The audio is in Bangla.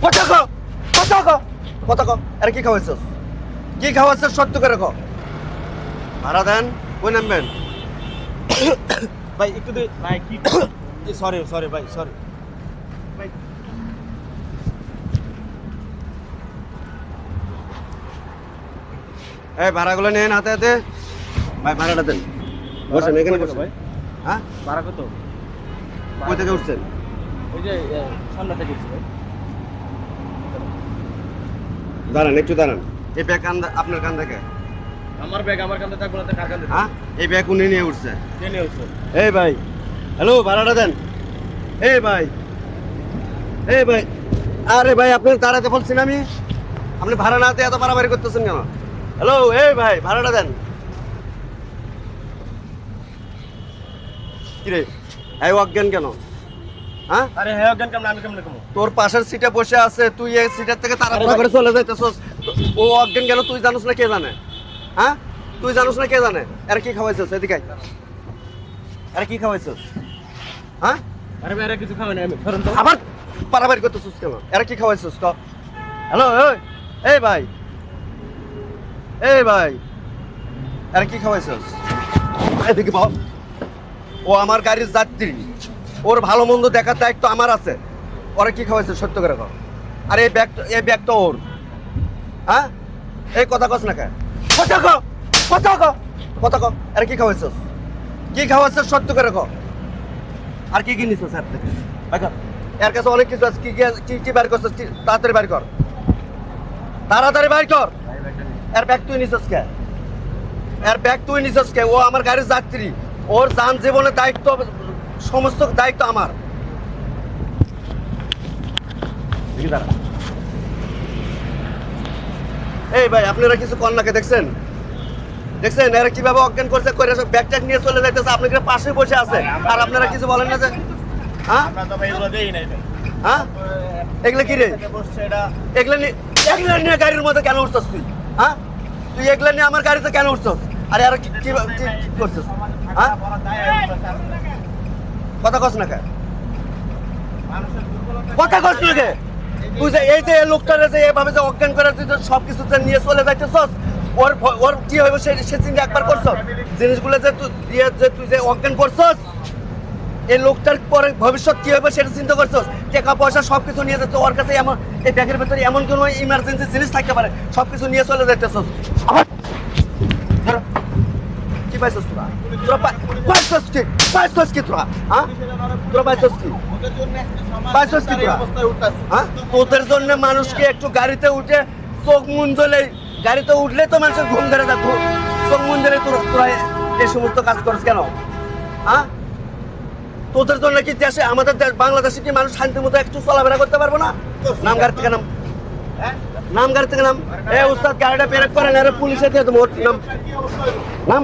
কথা কও কথা কও কথা কও। আরে কি খাওয়াইছস? কি খাওয়াইছস সত্য করে কও। ভাড়া দেন, কই নামবেন? ভাই একটু ভাই কি সরি সরি ভাই সরি ভাই। এই ভাড়াগুলো নেন হাতে হাতে। ভাই ভাড়াটা দেন। বসেন এখানে বসেন। ভাই হ্যাঁ? ভাড়া কত? কই থেকে উঠছেন? ওই যে সামনে থেকে উঠছি ভাই। দাঁড়ান একটু দাঁড়ান। এই ব্যাগ আপনার কান থেকে। আমার ব্যাগ আমার কাঁধে থাকবো না তো কার কাঁধে? হ্যাঁ? এই ব্যাগ উনি নিয়ে উঠছে। কে নিয়ে উঠছো? এই ভাই, হ্যালো ভাড়াটা দেন। এই ভাই, এই ভাই, আরে ভাই আপনার দাঁড়াতে বলছি না আমি। আপনি ভাড়া না দিয়ে এত বাড়াবাড়ি করতেছেন কেন? হ্যালো এই ভাই ভাড়াটা দেন। কিরে এই অজ্ঞান কেন? হ্যাঁ? আরে হ্যাঁ অজ্ঞান কেমন আমি কেমন কমো? তোর পাশের সিটে বসে আছে, তুই এই সিটের থেকে তাড়াতাড়ি করে চলে যাইতেছস। ও অজ্ঞান কেন তুই জানোস না কে জানে? হ্যাঁ? তুই জানোস না কে জানে? আরে কি খাওয়াইছস এদিকে আয়। আরে কি খাওয়াইছস? হ্যাঁ? আরে ভাই আরে কিছু খাবে না আমি ধরুন তো। আবার পারাবাড়ি করতেছিস কেন? এরা কি খাওয়াইছিস ক? হ্যালো এই ভাই, এই ভাই, এরা কি খাওয়াইছিস? এদিকে বল। ও আমার গাড়ির যাত্রী, ওর ভালো মন্দ দেখার দায়িত্ব আমার আছে। ওরা কি খাওয়াইছিস সত্য করে কর। আর এই ব্যাগ তো ওর। হ্যাঁ? এই কথা কস না কে? কথা ক কথা ক কথা ক। এরা কি খাওয়াইছিস? কি খাওয়াইছিস সত্য করে কর। আর কি কি নিছিস স্যার থেকে? এর কাছে অনেক কিছু আছে। কি কি কি বের করছিস? তাড়াতাড়ি বের কর, তাড়াতাড়ি বের কর। এর ব্যাগ তুই নিছিস কে? এর ব্যাগ তুই নিছিস কে? ও আমার গাড়ির যাত্রী, ওর যান জীবনের দায়িত্ব, সমস্ত দায়িত্ব আমার। এই ভাই আপনারা কিছু কন্যাকে দেখছেন? দেখছেন এরা কিভাবে অজ্ঞান করছে, করে ব্যাগ ট্যাগ নিয়ে চলে যাইতেছে, আপনাদের পাশে বসে আছে আর আপনারা কিছু বলেন না যে? হ্যাঁ আমরা তো ভাই এগুলো দেই নাই ভাই। হ্যাঁ? এগুলো কি রে? বসছে এটা এগুলো নিয়ে গাড়ির মধ্যে কেন উঠছস তুই? হ্যাঁ? তুই এগুলো নিয়ে আমার গাড়িতে কেন উঠছস? আরে আর কি কি করছস? হ্যাঁ? কথা কস না কে? কথা কস না কে? তুই যে এই যে লোকটারে যে এভাবে যে অজ্ঞান করে তুই সবকিছু নিয়ে চলে যাইতেছস, ওর ওর কি হইব সে চিন্তা একবার করছস? জিনিসগুলো যে তুই দিয়ে যে তুই যে অজ্ঞান করছস, এই লোকটার পরে ভবিষ্যৎ কি হবে সেটা চিন্তা করছস? টাকা পয়সা সবকিছু নিয়ে যাচ্ছে ওর কাছে। এমন এই ব্যাগের ভেতরে এমন কোনো ইমার্জেন্সি জিনিস থাকতে পারে, সবকিছু নিয়ে চলে যাইতেছস। আবার ধরো, কি পাইছস তোরা? তোরা পাইছস কি? পাইছস কি তোরা? হ্যাঁ? তোরা পাইছস কি? পাইছস কি তোরা? হ্যাঁ? তোদের জন্য মানুষকে একটু গাড়িতে উঠে চোখ মুঞ্জলে, গাড়িতে উঠলে তো মানুষের ঘুম ধরে যায়, চোখ মুঞ্জলে তোরা এই সমস্ত কাজ করিস কেন? হ্যাঁ? তোদের জন্য কি দেশে, আমাদের দেশ বাংলাদেশে কি মানুষ শান্তির মতো একটু চলাফেরা করতে পারবো না? নাম গাড়ি থেকে নাম, নাম গাড়ি থেকে নাম। এ উস্তাদ গাড়িটা ব্রেক করেন, আরে পুলিশে দিয়ে দেবো। নাম নাম।